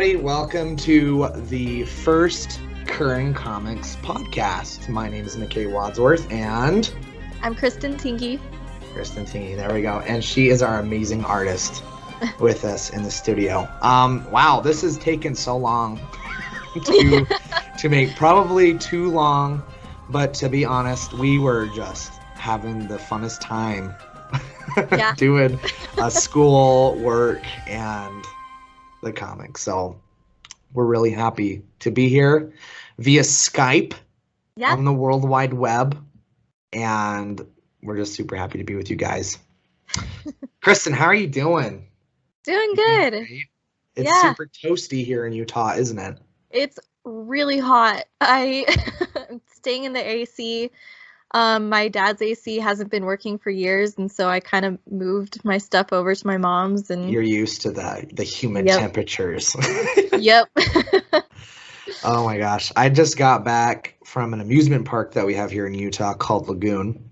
everybody. Welcome to the first Kirin Comics podcast. My name is McKay Wadsworth, and I'm Kristin Tingey. Kristin Tingey, there we go. And she is our amazing artist with us in the studio. Wow, this has taken so long to make, probably too long, but to be honest, we were just having the funnest time doing school, work, and the comics. So we're really happy to be here via Skype on the World Wide Web, and we're just super happy to be with you guys. Kristin, how are you doing? Doing good. It's super toasty here in Utah, isn't it? It's really hot. I'm staying in the AC. My dad's AC hasn't been working for years, and so I kind of moved my stuff over to my mom's. And you're used to the humid temperatures. Yep. Oh my gosh. I just got back from an amusement park that we have here in Utah called Lagoon,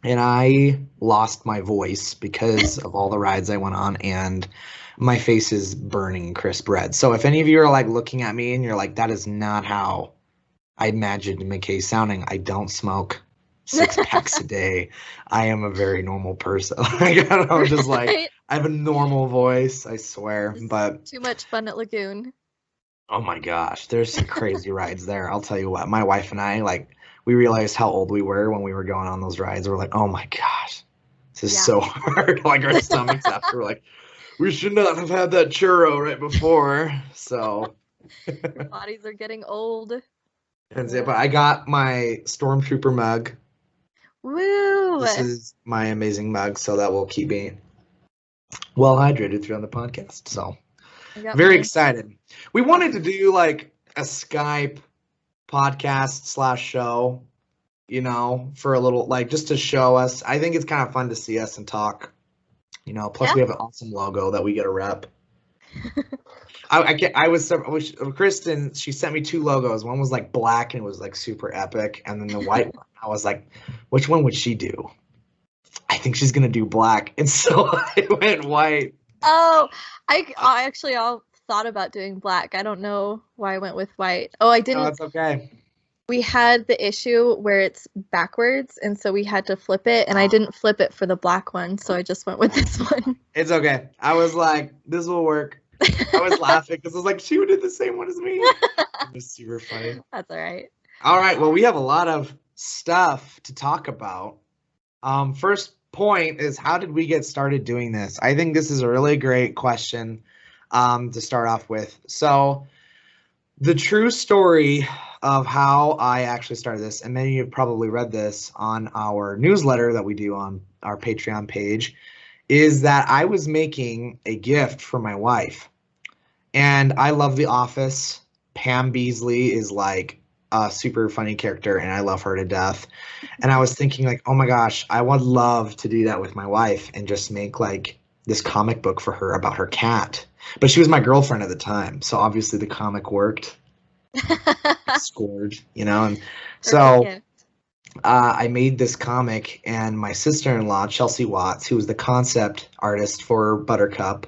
and I lost my voice because of all the rides I went on, and my face is burning crisp red. So if any of you are like looking at me and you're like, that is not how I imagined McKay sounding, I don't smoke 6 packs a day. I am a very normal person. I'm just like, I have a normal voice, I swear. But too much fun at Lagoon. Oh my gosh, there's some crazy rides there. I'll tell you what, my wife and I, we realized how old we were when we were going on those rides. We're like, oh my gosh, this is so hard. Our stomachs after, we're like, we should not have had that churro right before. So our bodies are getting old. That's it. But I got my Stormtrooper mug. Woo! This is my amazing mug, so that will keep me well hydrated throughout the podcast. So very excited. We wanted to do a Skype podcast / show, for a little, just to show us. I think it's kind of fun to see us and talk, plus we have an awesome logo that we get a rep. Kristin, she sent me 2 logos. One was black and it was super epic, and then the white one, I was like, which one would she do? I think she's gonna do black, and so I went white. Oh, I actually all thought about doing black. I don't know why I went with white. Oh, I didn't. No, it's okay. We had the issue where it's backwards, and so we had to flip it, and I didn't flip it for the black one, so I just went with this one. It's okay. I was like, this will work. I was laughing because I was like, she would do the same one as me. It was super funny. That's all right. All right. Well, we have a lot of stuff to talk about. First point is, how did we get started doing this? I think this is a really great question to start off with. So the true story of how I actually started this, and many of you have probably read this on our newsletter that we do on our Patreon page, is that I was making a gift for my wife. And I love The Office. Pam Beesly is a super funny character, and I love her to death. And I was thinking oh my gosh, I would love to do that with my wife and just make this comic book for her about her cat. But she was my girlfriend at the time, so obviously the comic worked. Scored, and so I made this comic, and my sister-in-law, Chelsea Watts, who was the concept artist for Buttercup,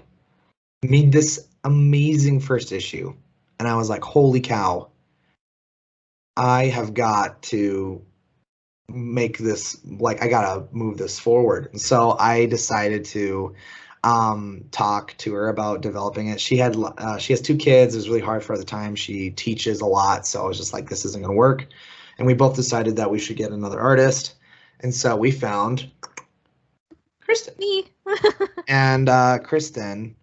made this amazing first issue. And I was like, holy cow, I have got to make this, I gotta move this forward. And so I decided to talk to her about developing it. She has 2 kids. It was really hard for her at the time. She teaches a lot, so I was just like, this isn't gonna work. And we both decided that we should get another artist, and so we found Kristin. Me. And Kristin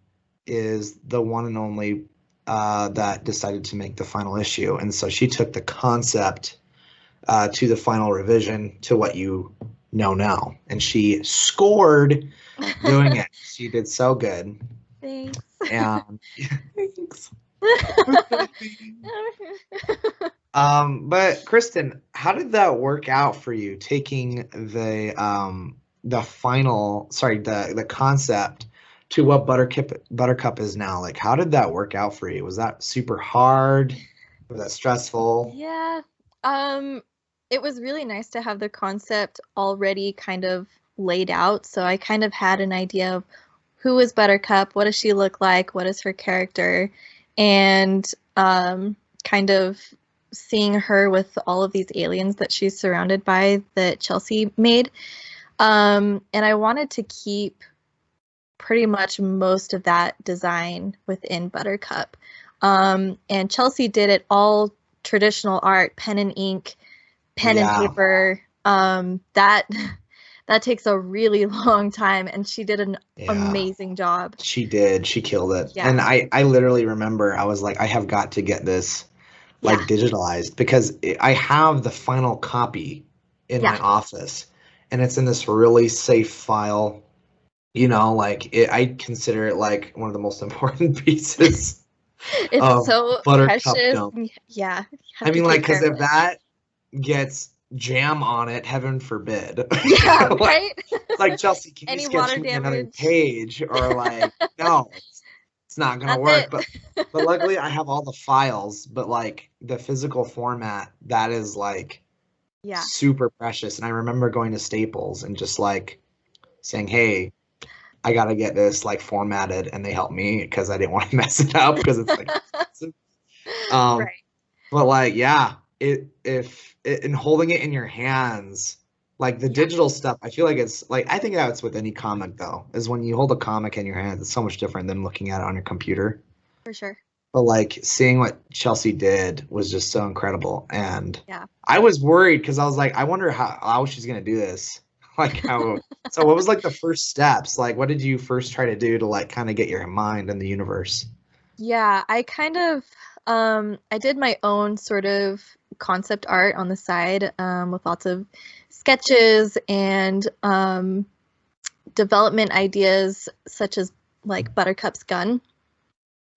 is the one and only that decided to make the final issue, and so she took the concept to the final revision to what you know now, and she scored doing it. She did so good. Thanks. And thanks. But Kristin, how did that work out for you, taking the concept to what Buttercup is now? How did that work out for you? Was that super hard? Was that stressful? Yeah. It was really nice to have the concept already kind of laid out. So I kind of had an idea of who is Buttercup, what does she look like, what is her character, and kind of seeing her with all of these aliens that she's surrounded by that Chelsea made. And I wanted to keep pretty much most of that design within Buttercup. And Chelsea did it all traditional art, pen and ink, pen and paper. That takes a really long time, and she did an amazing job. She did. She killed it. Yeah. And I literally remember I was like, I have got to get this like digitalized, because I have the final copy in my office, and it's in this really safe file. You know, like I consider it like one of the most important pieces. It's so Buttercup precious. Dump. Yeah. I mean, like, because if that gets jam on it, heaven forbid. Yeah, right? Like, Chelsea, can you sketch me another page? Or like, no, it's not gonna work. But luckily I have all the files, but like the physical format, that is like super precious. And I remember going to Staples and just like saying, hey, I gotta get this like formatted, and they helped me because I didn't want to mess it up because it's like expensive. Right. But like, yeah, in holding it in your hands, like the digital stuff, I feel like it's like, I think that's with any comic though, is when you hold a comic in your hands, it's so much different than looking at it on your computer. For sure. But like seeing what Chelsea did was just so incredible. And I was worried because I was like, I wonder how she's gonna do this. Like how, so what was like the first steps? Like, what did you first try to do to like kind of get your mind in the universe? Yeah, I kind of, I did my own sort of concept art on the side with lots of sketches and development ideas, such as like Buttercup's gun.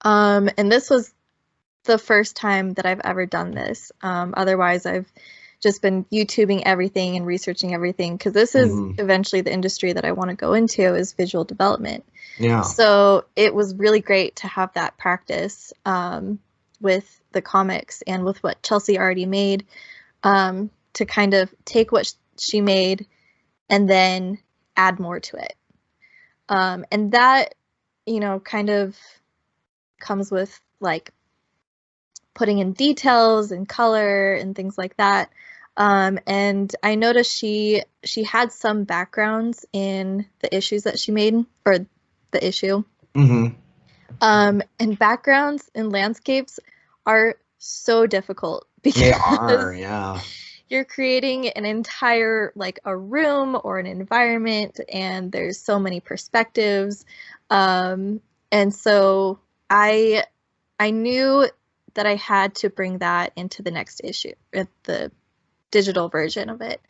And this was the first time that I've ever done this. Otherwise, I've just been YouTubing everything and researching everything, because this is eventually the industry that I want to go into, is visual development. Yeah. So it was really great to have that practice with the comics and with what Chelsea already made, to kind of take what she made and then add more to it. And that, you know, kind of comes with like putting in details and color and things like that. And I noticed she had some backgrounds in the issues that she made, or the issue. And backgrounds in landscapes are so difficult, because they are, yeah. You're creating an entire, like, a room or an environment, and there's so many perspectives. And so I knew that I had to bring that into the next issue, the digital version of it,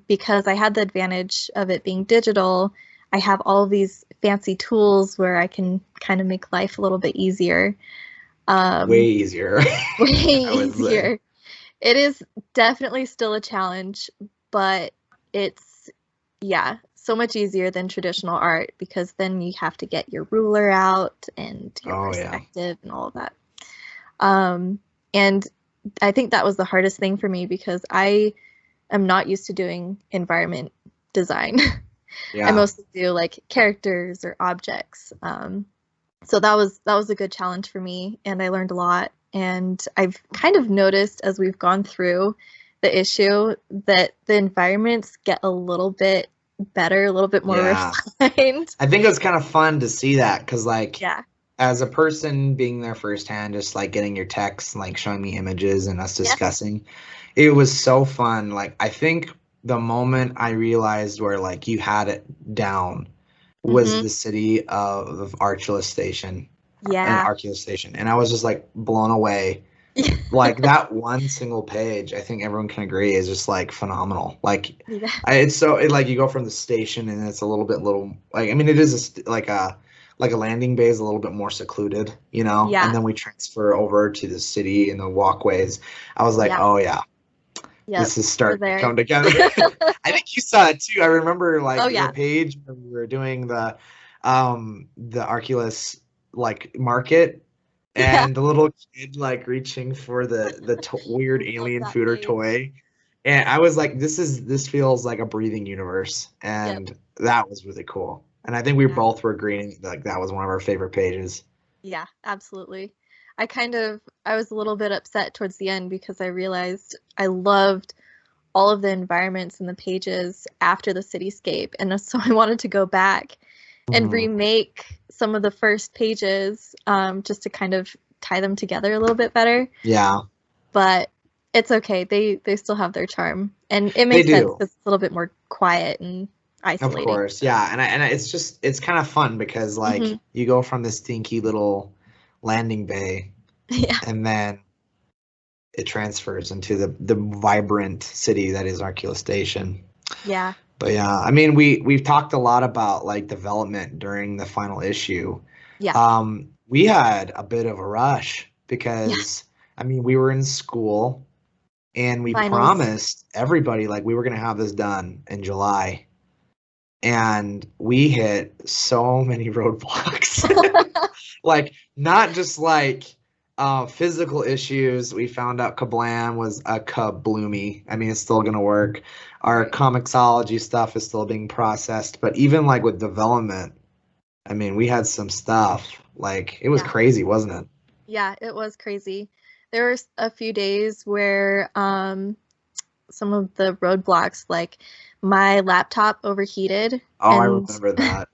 because I had the advantage of it being digital. I have all of these fancy tools where I can kind of make life a little bit easier. Way easier. Way easier. It is definitely still a challenge, but it's, so much easier than traditional art, because then you have to get your ruler out and your perspective and all of that. And I think that was the hardest thing for me, because I am not used to doing environment design. I mostly do like characters or objects. So that was a good challenge for me, and I learned a lot. And I've kind of noticed as we've gone through the issue that the environments get a little bit better, a little bit more refined. I think it was kind of fun to see that, because like, as a person being there firsthand, just like getting your text and like showing me images and us discussing, it was so fun. Like, I think the moment I realized where like you had it down was the city of Archulus Station. And Archulus Station. And I was just like blown away. Like that one single page, I think everyone can agree, is just like phenomenal. Like it's so like you go from the station and it's a little like, I mean, it is like a landing bay is a little bit more secluded, you know, and then we transfer over to the city and the walkways. I was like, oh yeah, this is starting to come together. I think you saw it too. I remember like the page when we were doing the Arculus like market, and the little kid like reaching for the weird alien food or toy, and I was like, this feels like a breathing universe, and that was really cool. And I think we both were agreeing like that was one of our favorite pages. Yeah, absolutely. I was a little bit upset towards the end because I realized I loved all of the environments and the pages after the cityscape. And so I wanted to go back and remake some of the first pages just to kind of tie them together a little bit better. Yeah. But it's okay. They still have their charm. And it They makes sense do. because it's a little bit more quiet and Of isolating. course, yeah, and it's kind of fun because like you go from this dinky little landing bay, Yeah. and then it transfers into the vibrant city that is Arcula Station. Yeah. But yeah, I mean we've talked a lot about like development during the final issue. Yeah. We had a bit of a rush because I mean we were in school and we Finals. promised everybody like we were gonna have this done in July. And we hit so many roadblocks. Like not just like physical issues. We found out Kablam was a kabloomy. I mean, it's still gonna work. Our comicsology stuff is still being processed, but even like with development, I mean, we had some stuff. Like it was crazy, wasn't it? Yeah, it was crazy. There were a few days where some of the roadblocks, like my laptop overheated. Oh, I remember that.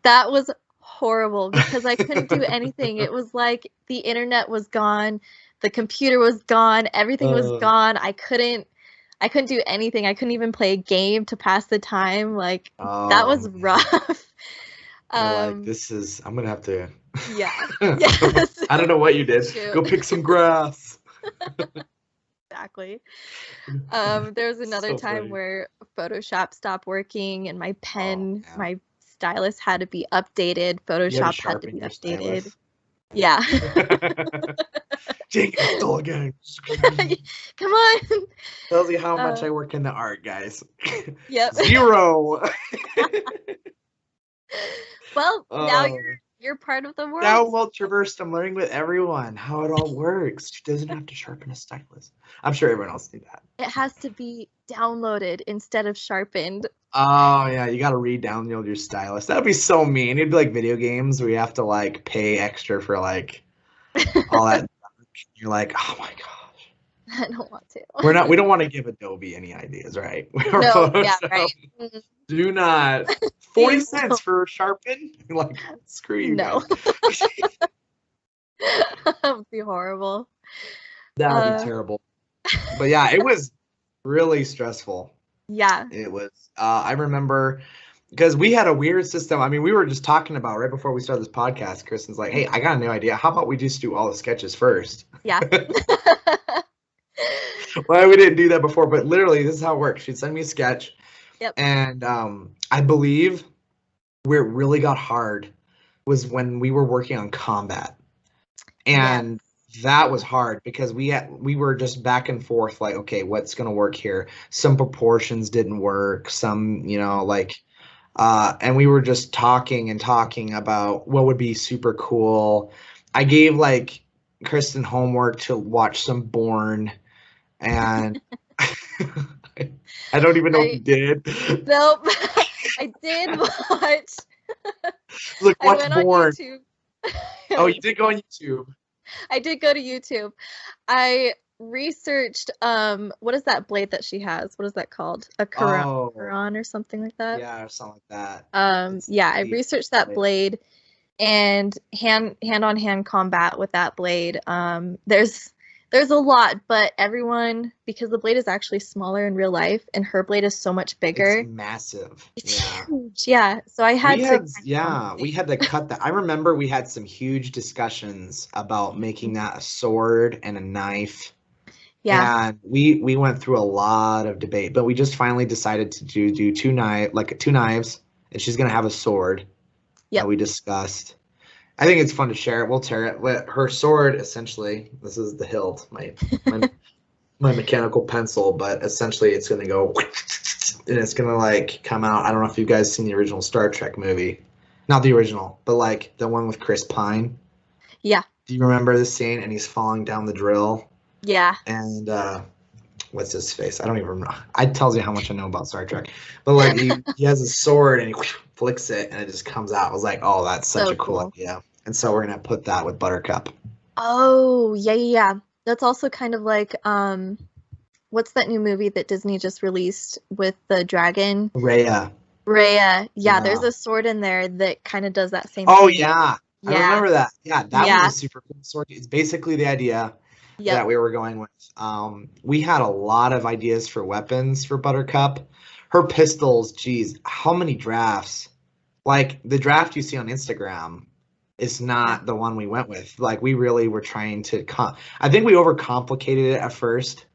That was horrible because I couldn't do anything. It was like the internet was gone, the computer was gone, everything was gone. I couldn't do anything. I couldn't even play a game to pass the time. Like that was rough. Like this is I'm gonna have to Yeah. Yes. I don't know what you did. Go pick some grass. Exactly. There was another time where Photoshop stopped working and my pen, my stylus had to be updated. Photoshop had to be updated. Yeah. Jake stole again. Come on. Tells you how much I work in the art, guys. Yep. 0. Well, now you're part of the world. Now, well traversed, I'm learning with everyone how it all works. She doesn't have to sharpen a stylus. I'm sure everyone else knew that. It has to be downloaded instead of sharpened. Oh yeah, you gotta re-download your stylus. That'd be so mean. It'd be like video games where you have to like pay extra for like all that. You're like, oh my gosh. I don't want to. We don't want to give Adobe any ideas, right? No, yeah, right. Do not. 40 cents for sharpen? Like, screw you. No. That would be horrible. That would be terrible. But yeah, it was really stressful. Yeah. It was. I remember because we had a weird system. I mean, we were just talking about right before we started this podcast. Kristin's like, hey, I got a new idea. How about we just do all the sketches first? Yeah. Well, we didn't do that before, but literally this is how it works. She'd send me a sketch. Yep. And I believe where it really got hard was when we were working on combat. And that was hard because we were just back and forth like, okay, what's going to work here? Some proportions didn't work. Some, like and we were just talking about what would be super cool. I gave like Kristin homework to watch some Bourne, and I don't even know what you did. Nope. I did watch. Look, watch Bourne. Oh, you did go on YouTube. I did go to YouTube. I researched what is that blade that she has? What is that called? A Kirin or something like that? Yeah, or something like that. I researched that blade and hand-on-hand combat with that blade. There's a lot, but everyone, because the blade is actually smaller in real life and her blade is so much bigger. It's massive. It's huge. Yeah. So we had to cut that. I remember we had some huge discussions about making that a sword and a knife. Yeah. And we went through a lot of debate, but we just finally decided to do two knives, and she's gonna have a sword. Yeah. We discussed. I think it's fun to share it. We'll tear it. Her sword, essentially, this is the hilt, my mechanical pencil, but essentially it's going to go, and it's going to like come out. I don't know if you guys seen the original Star Trek movie. Not the original, but like the one with Chris Pine. Yeah. Do you remember the scene? And he's falling down the drill. Yeah. And what's his face? I don't even remember. It tells you how much I know about Star Trek. But like he has a sword and he flicks it and it just comes out. I was like, oh, that's such a cool idea. And so we're gonna put that with Buttercup. Oh, yeah. That's also kind of like what's that new movie that Disney just released with the dragon? Rhea. Rhea. Yeah, there's Yeah. a sword in there that kind of does that same Oh thing. yeah. I Yeah. remember that. Yeah, that was Yeah. a super cool sword. It's basically the idea Yep. that we were going with. We had a lot of ideas for weapons for Buttercup. Her pistols, geez, how many drafts? Like the draft you see on Instagram is not the one we went with. Like we really were trying to I think we overcomplicated it at first.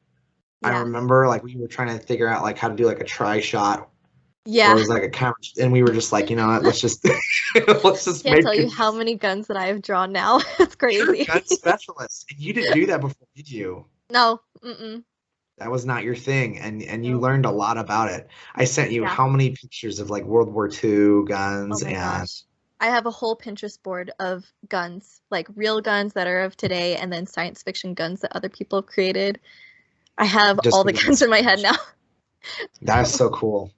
I Yeah. remember like we were trying to figure out like how to do like a tri-shot. Yeah. Where it was like a camera, and we were just like, you know what, let's just Can't make tell you it. how many guns that I have drawn now. It's You're crazy. a gun specialist, and you didn't do that before, did you? No. Mm-mm. That was not your thing, and you No. learned a lot about it. I sent you Yeah. how many pictures of like World War II guns Oh my and gosh. I have a whole Pinterest board of guns, like real guns that are of today, and then science fiction guns that other people have created. I have just all the guns in my head now. That's so cool.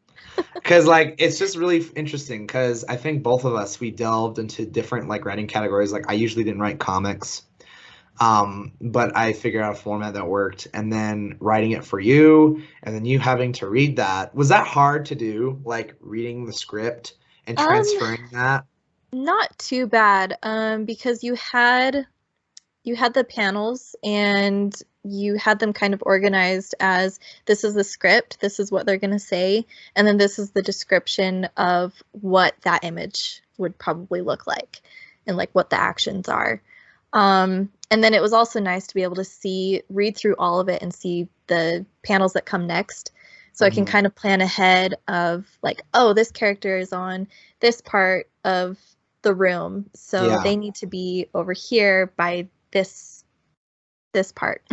Because like it's just really interesting because I think both of us we delved into different like writing categories. Like I usually didn't write comics. But I figured out a format that worked, and then writing it for you, and then you having to read that. Was that hard to do, like reading the script and transferring that? Not too bad, because you had the panels and you had them kind of organized as this is the script, this is what they're going to say, and then this is the description of what that image would probably look like and like what the actions are. And then it was also nice to be able to read through all of it and see the panels that come next. So I can kind of plan ahead of like, oh, this character is on this part of the room, so they need to be over here by this part.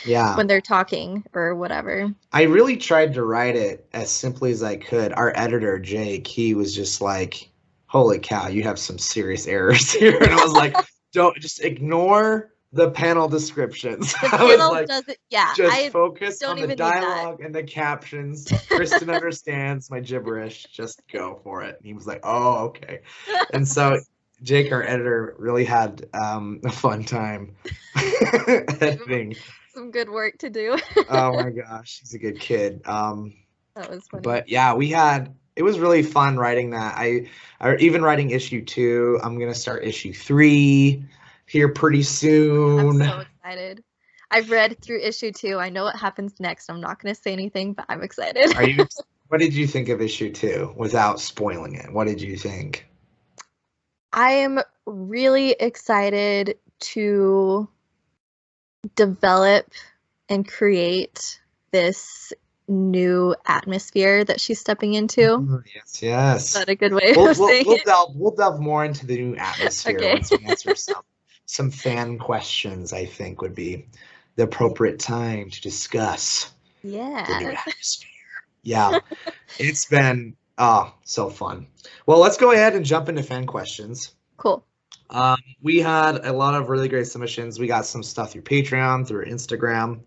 Yeah. When they're talking or whatever. I really tried to write it as simply as I could. Our editor, Jake, he was just like, holy cow, you have some serious errors here. And I was like, don't just ignore the panel descriptions. I was like, just focus on the dialogue and the captions. Kristin understands my gibberish. Just go for it. And he was like, oh, okay. And so Jake, our editor, really had a fun time editing. Some good work to do. Oh my gosh, he's a good kid. That was funny. But yeah, it was really fun writing that. I even writing issue 2. I'm gonna start issue 3 here pretty soon. I'm so excited. I've read through issue 2. I know what happens next. I'm not gonna say anything, but I'm excited. What did you think of issue 2 without spoiling it? What did you think? I am really excited to develop and create this new atmosphere that she's stepping into. Yes. Is that a good way of saying it? We'll delve more into the new atmosphere once we answer some fan questions. I think would be the appropriate time to discuss the new atmosphere. Yeah, it's been so fun. Well, let's go ahead and jump into fan questions. Cool. We had a lot of really great submissions. We got some stuff through Patreon, through Instagram.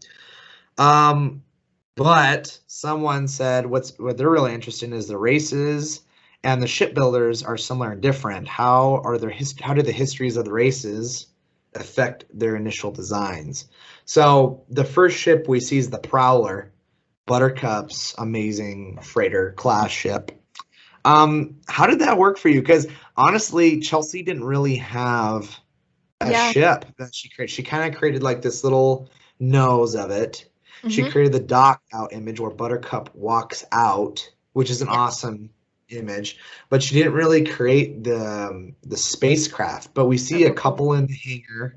But someone said what they're really interested in is the races and the shipbuilders are similar and different. How do the histories of the races affect their initial designs? So the first ship we see is the Prowler, Buttercup's amazing freighter class ship. How did that work for you? Because honestly, Chelsea didn't really have a ship that she created. She kind of created like this little nose of it. She created the dock out image where Buttercup walks out, which is an awesome image, but she didn't really create the spacecraft. But we see a couple in the hangar.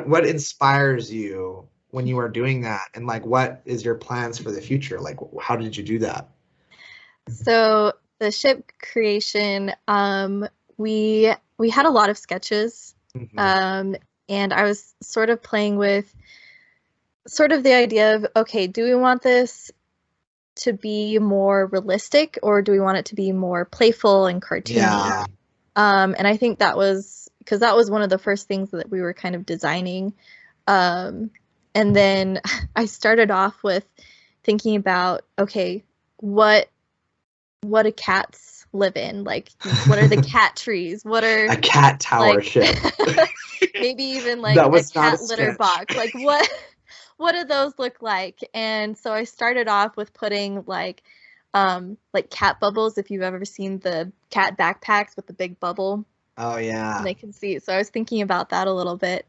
What inspires you when you are doing that, and like what is your plans for the future? Like how did you do that? So the ship creation, we had a lot of sketches, and I was sort of playing with sort of the idea of, okay, do we want this to be more realistic or do we want it to be more playful and cartoony? Yeah. And I think that was because that was one of the first things that we were kind of designing. And then I started off with thinking about, okay, what do cats live in? Like, what are the cat trees? What are A cat tower like ship. maybe even like That a was not cat a litter sketch. box? Like, what do those look like? And so I started off with putting like cat bubbles, if you've ever seen the cat backpacks with the big bubble. Oh yeah. And they can see. So I was thinking about that a little bit.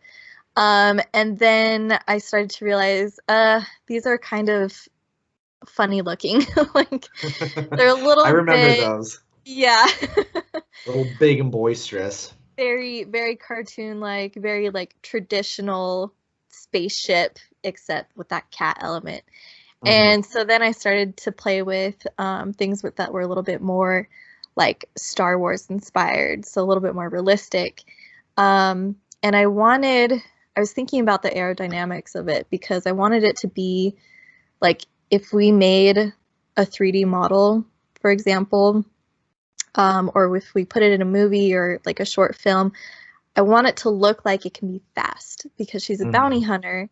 And then I started to realize these are kind of funny looking. Like they're a I little remember bit, those. yeah. A little big and boisterous. Very, very cartoon like, very like traditional spaceship, except with that cat element. And so then I started to play with things that were a little bit more like Star Wars inspired, so a little bit more realistic. And I was thinking about the aerodynamics of it because I wanted it to be like if we made a 3D model, for example, or if we put it in a movie or like a short film, I want it to look like it can be fast because she's a bounty hunter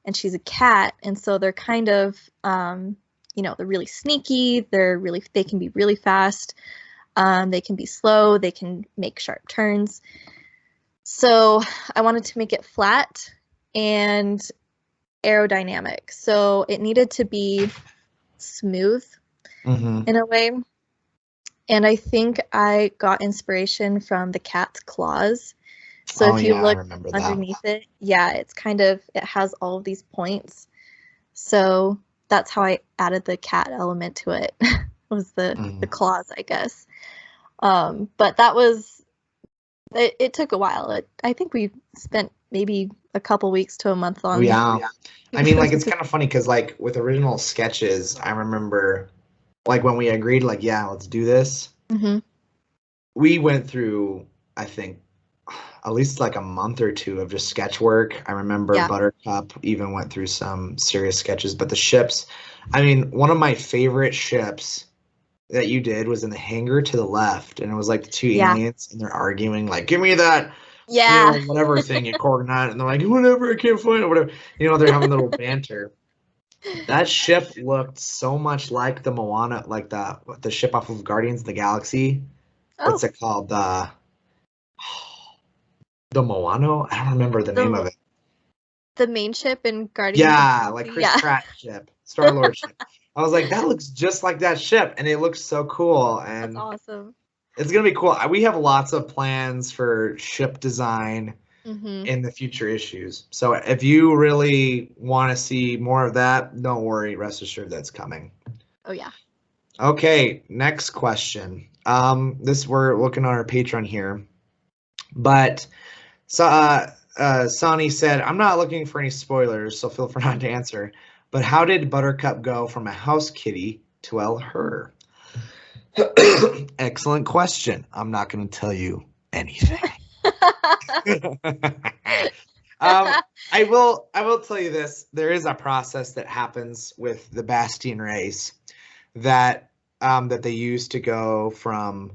and she's a cat, and so they're kind of they're really sneaky, they can be really fast, they can be slow, they can make sharp turns. So I wanted to make it flat and aerodynamic, so it needed to be smooth in a way. And I think I got inspiration from the cat's claws. So if you look underneath it, it has all of these points. So that's how I added the cat element to it. Was the claws, I guess. But it took a while. I think we spent maybe a couple weeks to a month on. Yeah. I mean, like, it's kind of funny because, like, with original sketches, I remember, like, when we agreed, like, yeah, let's do this. We went through, I think, at least like a month or two of just sketch work. I remember Buttercup even went through some serious sketches, but the ships, I mean, one of my favorite ships that you did was in the hangar to the left, and it was like the two aliens, and they're arguing, like, give me that, whatever thing, you coordinate, and they're like, whatever, I can't find it, whatever. They're having a little banter. That ship looked so much like the Moana, like the ship off of Guardians of the Galaxy. What's it called? The Moano? I don't remember the name of it. The main ship in Guardians. Yeah, like Chris Pratt's ship, Star-Lord ship. I was like, that looks just like that ship, and it looks so cool. And that's awesome. It's gonna be cool. We have lots of plans for ship design in the future issues. So if you really want to see more of that, don't worry. Rest assured that's coming. Oh yeah. Okay, next question. We're looking on our Patreon here, but Sonny said, I'm not looking for any spoilers, so feel free not to answer. But how did Buttercup go from a house kitty to her? Excellent question. I'm not going to tell you anything. I will tell you this. There is a process that happens with the Bastian race that they use to go from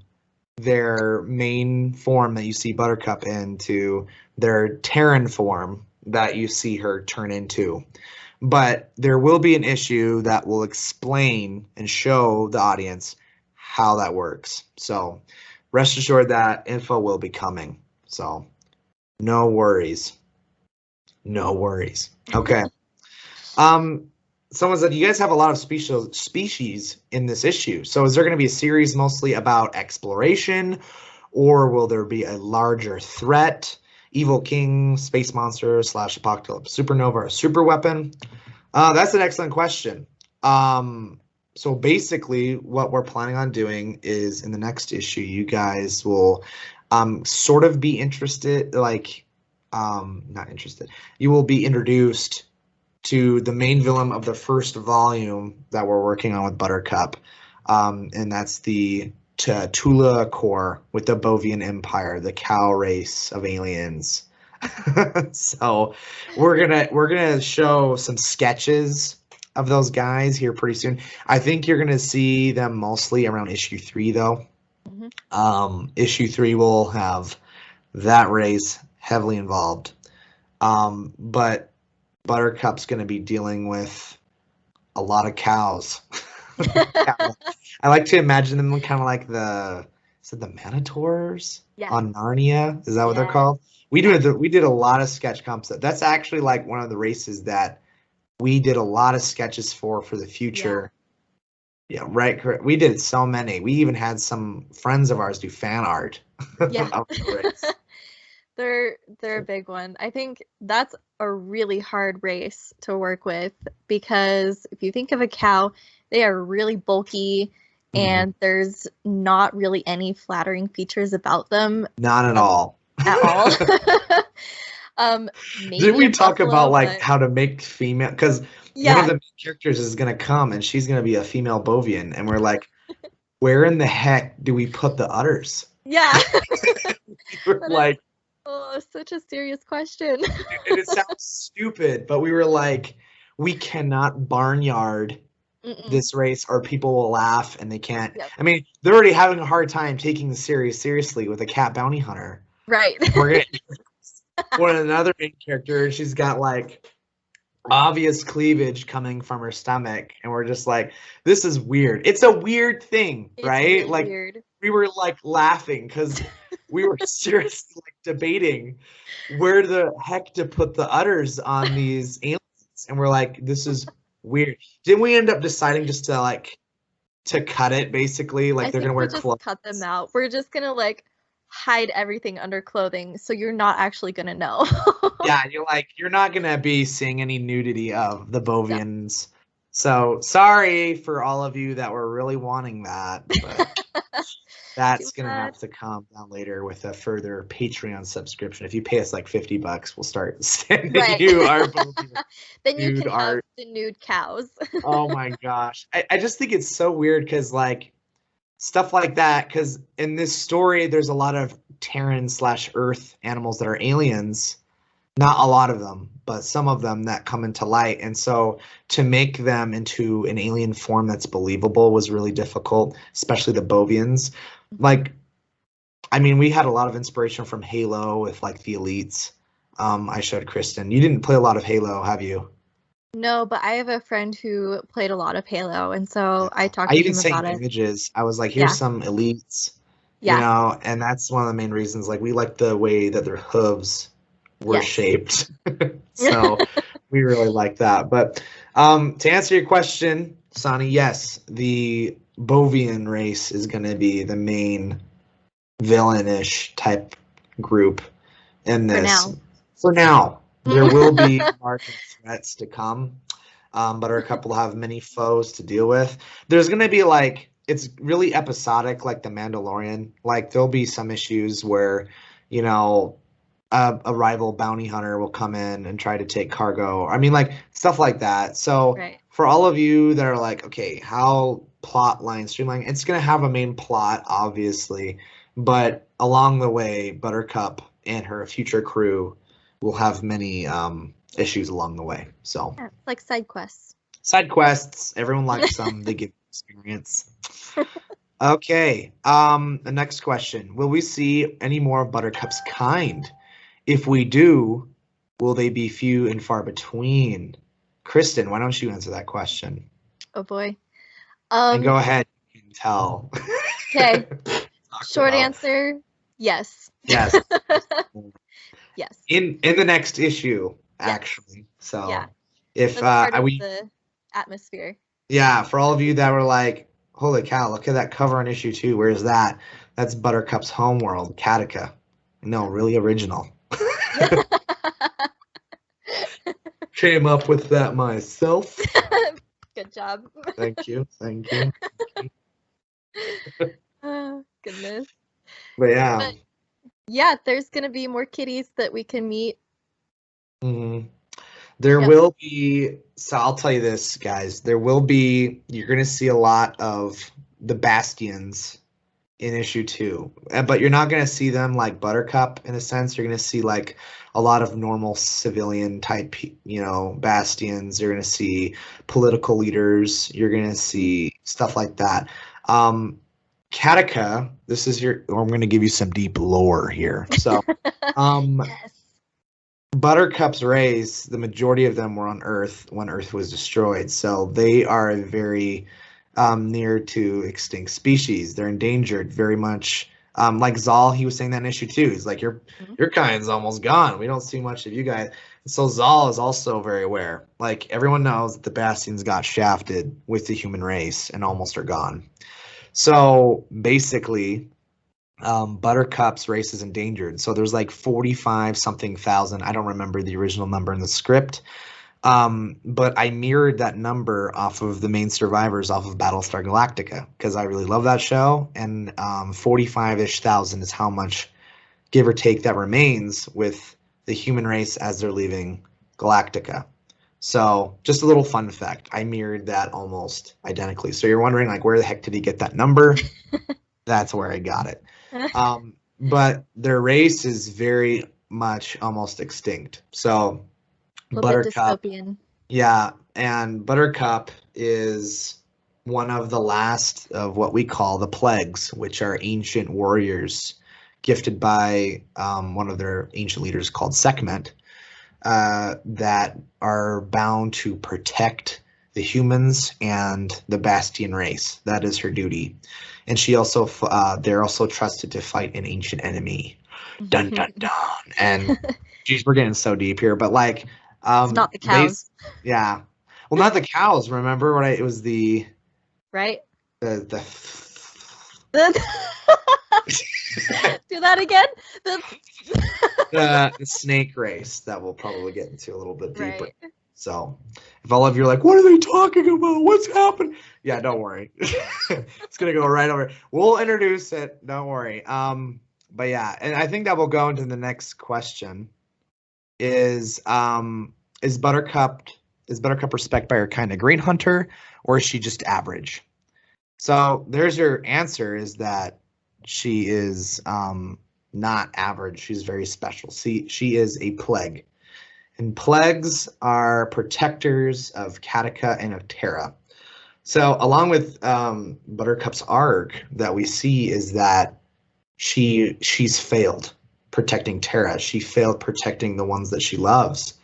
their main form that you see Buttercup in to their Terran form that you see her turn into. But there will be an issue that will explain and show the audience how that works. So rest assured that info will be coming. So no worries. No worries. Okay. Someone said, you guys have a lot of species in this issue. So is there going to be a series mostly about exploration, or will there be a larger threat? Evil King, space monster / apocalypse supernova, a super weapon? That's an excellent question. So basically what we're planning on doing is in the next issue, you guys will sort of be interested, like not interested. You will be introduced to the main villain of the first volume that we're working on with Buttercup, and that's the Tula Corps with the Bovian Empire, the cow race of aliens. So we're gonna show some sketches of those guys here pretty soon. I think you're gonna see them mostly around issue 3, though. Issue 3 will have that race heavily involved, but Buttercup's going to be dealing with a lot of cows. I like to imagine them kind of like the Manitors on Narnia. Is that what they're called? We did a lot of sketch comps. That's actually like one of the races that we did a lot of sketches for the future. Yeah, right. Correct. We did so many. We even had some friends of ours do fan art. Yeah. of the race. They're a big one. I think that's a really hard race to work with because if you think of a cow, they are really bulky and there's not really any flattering features about them. Not at all. At all. Did we talk about like how to make female? Because one of the main characters is gonna come and she's gonna be a female Bovian, and we're like, where in the heck do we put the udders? Yeah. We're like, oh, such a serious question. And it sounds stupid, but we were like, we cannot barnyard this race or people will laugh and they can't. I mean, they're already having a hard time taking the series seriously with a cat bounty hunter. Right. We're gonna another main character, and she's got like obvious cleavage coming from her stomach, and we're just like, this is weird. It's a weird thing, right? Really like weird. We were like laughing because we were seriously like debating where the heck to put the udders on these aliens, and we're like, this is weird. Didn't we end up deciding just to cut it basically? Like they're gonna wear clothes. Cut them out. We're just gonna like hide everything under clothing, so you're not actually gonna know. Yeah, you're not gonna be seeing any nudity of the Bovians. So sorry for all of you that were really wanting that, but that's gonna have to come down later with a further Patreon subscription. If you pay us like $50, we'll start sending you our Bovian then you can have the nude cows. Oh my gosh. I just think it's so weird because like stuff like that, because in this story there's a lot of Terran/Earth animals that are aliens. Not a lot of them, but some of them that come into light. And so to make them into an alien form that's believable was really difficult, especially the Bovians. Like, I mean, we had a lot of inspiration from Halo with like the elites. I showed Kristin. You didn't play a lot of Halo, have you? No, but I have a friend who played a lot of Halo, and so I talked to him about it. Images. I was like, here's some elites, you know, and that's one of the main reasons. Like, we like the way that their hooves were shaped, so we really like that. But to answer your question, Sonny, yes, the Bovian race is going to be the main villainish type group in this. For now. There will be market threats to come. Buttercup will have many foes to deal with. There's going to be like, it's really episodic, like The Mandalorian. Like there'll be some issues where, you know, a rival bounty hunter will come in and try to take cargo. I mean, like stuff like that. So for all of you that are like, okay, how plot line streamline, it's going to have a main plot, obviously. But along the way, Buttercup and her future crew will have many issues along the way. So like side quests. Side quests. Everyone likes them. They give experience. Okay. The next question. Will we see any more of Buttercup's kind? If we do, will they be few and far between? Kristin, why don't you answer that question? Oh boy. And go ahead. You can tell. Okay. Short answer, yes. Yes. Yes. In the next issue, actually. So if the atmosphere. Yeah, for all of you that were like, holy cow, look at that cover on issue 2. Where's that? That's Buttercup's homeworld, Katika. No, really original. Came up with that myself. Good job. Thank you. Thank you. Oh, goodness. But yeah. But yeah, there's going to be more kitties that we can meet. There will be, so I'll tell you this, guys, you're going to see a lot of the Bastions in issue 2, but you're not going to see them like Buttercup in a sense. You're going to see like a lot of normal civilian type, you know, Bastions. You're going to see political leaders. You're going to see stuff like that. Katika, I'm going to give you some deep lore here. So, Yes. Buttercup's race, the majority of them were on Earth when Earth was destroyed. So they are a very near to extinct species. They're endangered very much. Like Zal, he was saying that in issue 2. He's like, your kind's almost gone. We don't see much of you guys. And so Zal is also very aware. Like, everyone knows that the Bastions got shafted with the human race and almost are gone. So basically, Buttercup's race is endangered. So there's like 45 something thousand. I don't remember the original number in the script. But I mirrored that number off of the main survivors off of Battlestar Galactica because I really love that show. And 45-ish thousand is how much, give or take, that remains with the human race as they're leaving Galactica. So just a little fun fact. I mirrored that almost identically. So you're wondering, like, where the heck did he get that number? That's where I got it. But their race is very much almost extinct. So Buttercup, yeah, and Buttercup is one of the last of what we call the plagues, which are ancient warriors gifted by one of their ancient leaders called Sekhmet, that are bound to protect the humans and the Bastion race. That is her duty. And she also, they're also trusted to fight an ancient enemy. Dun dun dun. And geez, we're getting so deep here, but like, it's not the cows. Yeah. Well, not the cows. Remember, right? It was the right. The do that again. The snake race that we'll probably get into a little bit deeper. Right. So, if all of you are like, "What are they talking about? What's happened?" Yeah, don't worry. It's gonna go right over. We'll introduce it. Don't worry. But yeah, and I think that will go into the next question. Is Buttercup respected by her kind, a great hunter, or is she just average? So there's your answer, is that she is not average. She's very special. See, she is a plague. And plagues are protectors of Katika and of Terra. So along with Buttercup's arc that we see is that she's failed protecting Terra. She failed protecting the ones that she loves.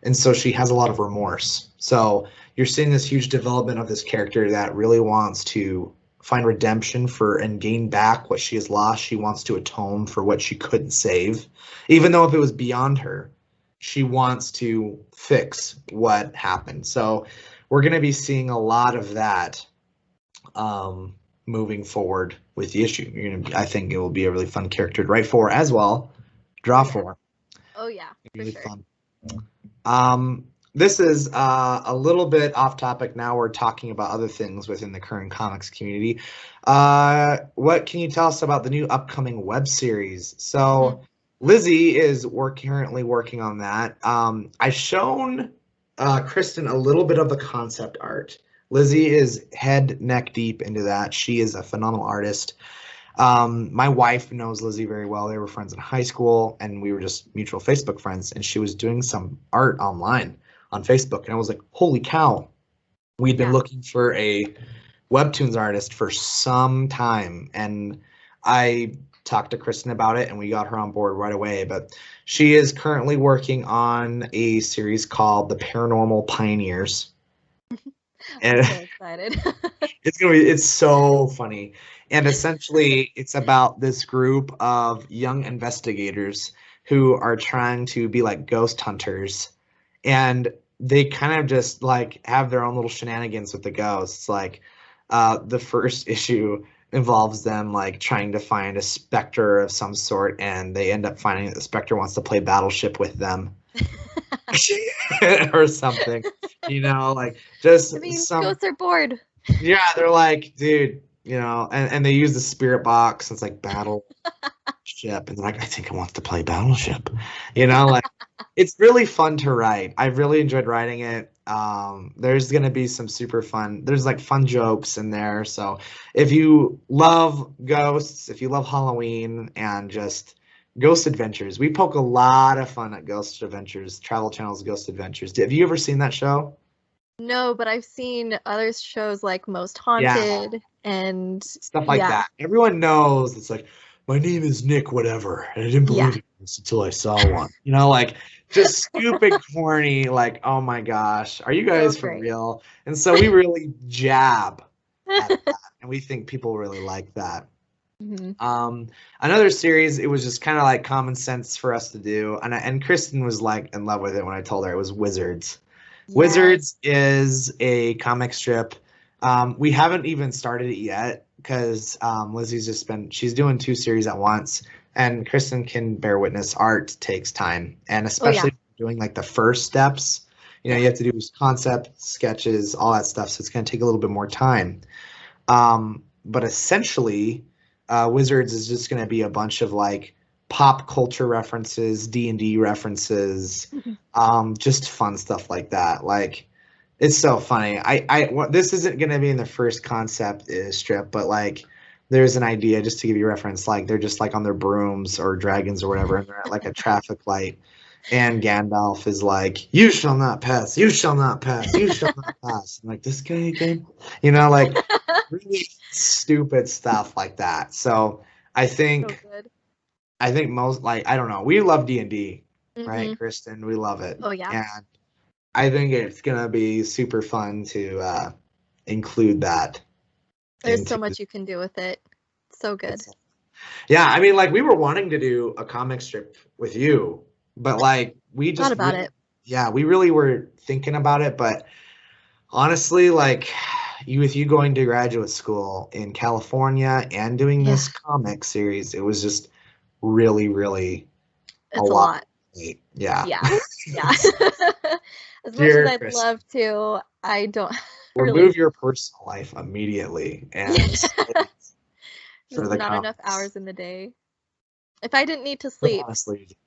And so she has a lot of remorse. So you're seeing this huge development of this character that really wants to find redemption for and gain back what she has lost. She wants to atone for what she couldn't save. Even though if it was beyond her, she wants to fix what happened. So we're going to be seeing a lot of that moving forward with the issue. I think it will be a really fun character to write for as well. Draw for. Oh yeah, for sure. Fun. This is a little bit off topic. Now we're talking about other things within the current comics community. What can you tell us about the new upcoming web series? So Lizzie is currently working on that. I've shown Kristin a little bit of the concept art. Lizzie is neck deep into that. She is a phenomenal artist. My wife knows Lizzie very well. They were friends in high school, and we were just mutual Facebook friends, and she was doing some art online on Facebook, and I was like, holy cow. We'd been looking for a webtoons artist for some time, and I talked to Kristin about it, and we got her on board right away. But she is currently working on a series called The Paranormal Pioneers. And I'm so excited. it's so funny. And essentially, it's about this group of young investigators who are trying to be like ghost hunters. And they kind of just like have their own little shenanigans with the ghosts. Like the first issue involves them like trying to find a specter of some sort, and they end up finding that the specter wants to play Battleship with them. Or something, like just ghosts are bored. Yeah, they're like, dude, and they use the spirit box. And it's like Battleship, and they're like, I think I want to play Battleship. Like it's really fun to write. I really enjoyed writing it. There's gonna be some super fun. There's like fun jokes in there. So if you love ghosts, if you love Halloween and just Ghost Adventures, we poke a lot of fun at Ghost Adventures, Travel Channel's Ghost Adventures. Have you ever seen that show? No, but I've seen other shows like Most Haunted and stuff like that. Everyone knows it's like, my name is Nick whatever, and I didn't believe it until I saw one. Like just stupid, corny, like, oh my gosh, are you guys for real? And so we really jab at that, and we think people really like that. Mm-hmm. Another series, it was just kind of like common sense for us to do, and Kristin was like in love with it when I told her. It was Wizards. Yes. Wizards is a comic strip. We haven't even started it yet because Lizzie's she's doing 2 series at once, and Kristin can bear witness. Art takes time, and especially doing like the first steps. You have to do concept sketches, all that stuff. So it's going to take a little bit more time. But essentially, Wizards is just going to be a bunch of like pop culture references, D&D references, just fun stuff like that. Like, it's so funny. This isn't going to be in the first concept strip, but like there's an idea, just to give you a reference, like they're just like on their brooms or dragons or whatever, and they're at like a traffic light, and Gandalf is like, "You shall not pass, you shall not pass, you shall not pass." I'm like, this guy again? Like really stupid stuff like that. So I think most, like, I don't know, we love D&D, right, Kristin? We love it. Oh yeah. And I think it's gonna be super fun to include that. There's so much you can do with it. So good. Yeah, I mean, like, we were wanting to do a comic strip with you, but like we just thought about it. Yeah, we really were thinking about it, but honestly, like with you going to graduate school in California and doing this comic series, it was just really, really a lot. Yeah. Yeah. As much as I'd love to, I don't remove your personal life immediately and just not enough hours in the day. If I didn't need to sleep, honestly,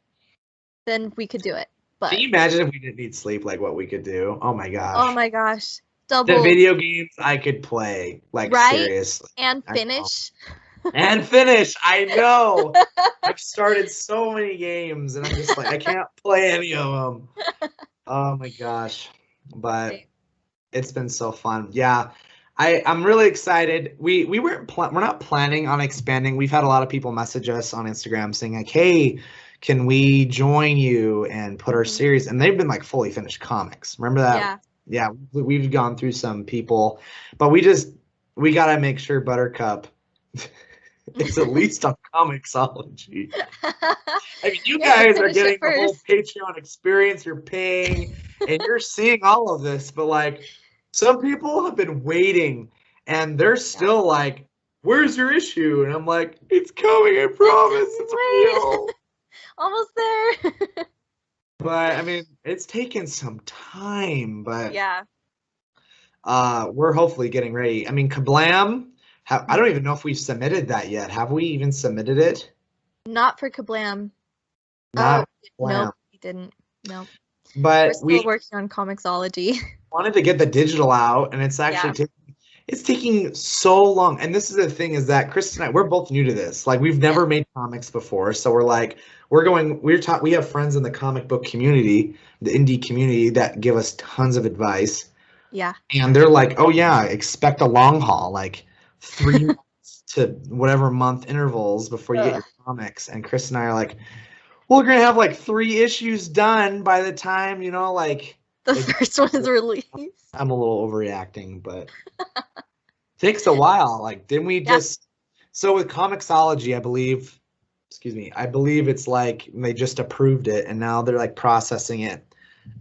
then we could do it. But can you imagine if we didn't need sleep, like what we could do? Oh my gosh. Oh my gosh. Double. The video games I could play, like, seriously. And finish. And finish. I know. I've started so many games and I'm just like, I can't play any of them. Oh my gosh. But it's been so fun. Yeah. I'm really excited. We're not planning on expanding. We've had a lot of people message us on Instagram saying like, "Hey, can we join you and put our series?" And they've been like fully finished comics. Remember that? Yeah, we've gone through some people, but we got to make sure Buttercup is at least on Comixology. I mean, you guys are getting the whole Patreon experience. You're paying and you're seeing all of this, but like, some people have been waiting and they're still like, "Where's your issue?" And I'm like, "It's coming, I promise. It's real." Almost there. But I mean, it's taken some time, but yeah. We're hopefully getting ready. I mean, Kablam, I don't even know if we've submitted that yet. Have we even submitted it? Not for Kablam. Not Nope, we didn't. No. But we're still working on Comixology. Wanted to get the digital out, and it's actually taking so long. And this is the thing, is that Kristin and I, we're both new to this. Like, we've never made comics before, so we're like, we have friends in the comic book community, the indie community, that give us tons of advice. Yeah. And they're like, "Oh yeah, expect a long haul, like 3 months to whatever month intervals before you get your comics." And Chris and I are like, "Well, we're gonna have like 3 issues done by the time, like the first one is released." I'm a little overreacting, but it takes a while. Like, didn't we just? So with Comixology, I believe it's like they just approved it, and now they're like processing it.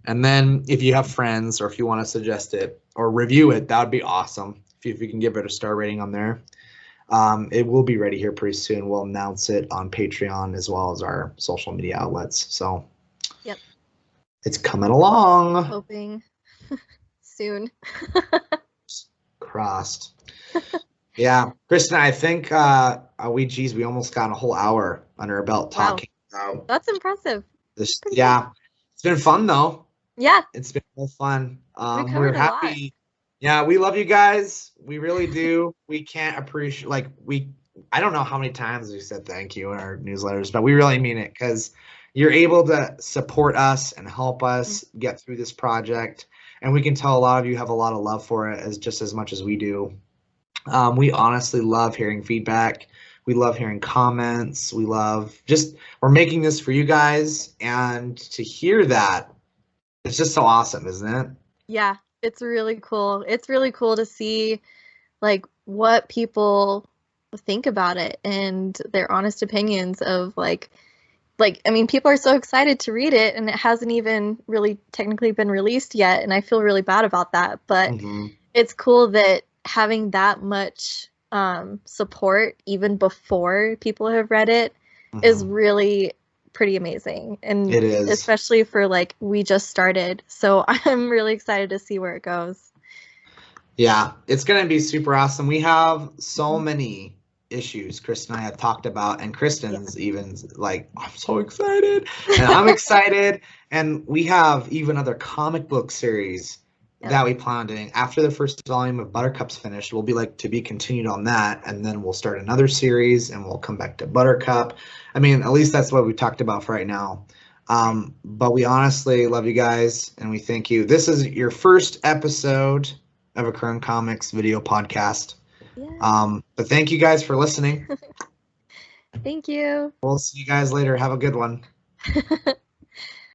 And then if you have friends, or if you want to suggest it or review it, that would be awesome. If you can give it a star rating on there. It will be ready here pretty soon. We'll announce it on Patreon as well as our social media outlets. So it's coming along. Hoping soon. Crossed. Yeah, Kristin, I think we almost got a whole hour under our belt talking. Wow. That's impressive. It's been fun though. Yeah, it's been real fun. We're happy. Yeah, we love you guys. We really do. We can't appreciate, like, I don't know how many times we said thank you in our newsletters, but we really mean it, because you're able to support us and help us get through this project. And we can tell a lot of you have a lot of love for it, just as much as we do. We honestly love hearing feedback. We love hearing comments. We're making this for you guys, and to hear that, it's just so awesome, isn't it? Yeah, it's really cool. It's really cool to see, like, what people think about it and their honest opinions of like I mean, people are so excited to read it, and it hasn't even really technically been released yet, and I feel really bad about that. But it's cool that having that much support even before people have read it is really pretty amazing. And it is, especially for like we just started. So I'm really excited to see where it goes. Yeah, it's going to be super awesome. We have so many issues Chris and I have talked about, and Kristin's even like, I'm so excited, and I'm excited. And we have even other comic book series that we plan on doing after the first volume of Buttercup's finished. We'll be like to be continued on that, and then we'll start another series, and we'll come back to Buttercup. I mean, at least that's what we talked about for right now. But we honestly love you guys, and we thank you. This is your first episode of a Kirin Comics video podcast. Yeah. But thank you guys for listening. Thank you. We'll see you guys later. Have a good one.